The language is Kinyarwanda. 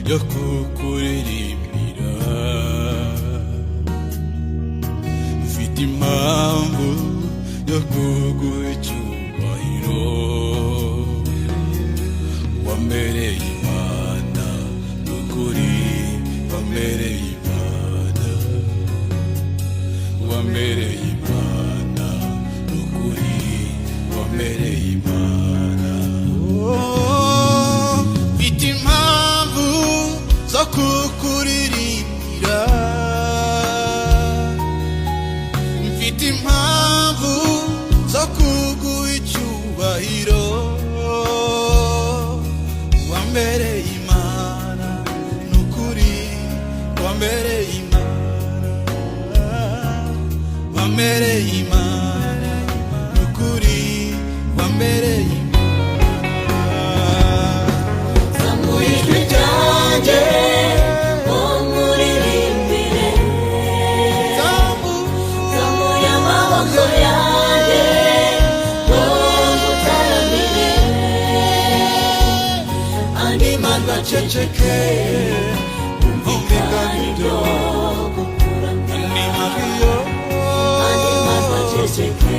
yo kukuririmbira, mfite impamvu yo kuguha icyubahiro. Wambereye Imana n'ukuri, wambereye Imana, wambereye Imana n'ukuri, wambereye Imana. Mfite impamvu zo kukuririmbira, mfite impamvu zo kuguha icyubahiro. Wambereye Imana n'ukuri, wambereye Imana, wambereye Imana n'ukuri, wambereye Imana. Zamuye ijwi ryanjye umuririmbire, zamuye amaboko yanjye ngutaramire, andi majwi aceceke umvikane ibyo gukuramya, andi majwi aceceke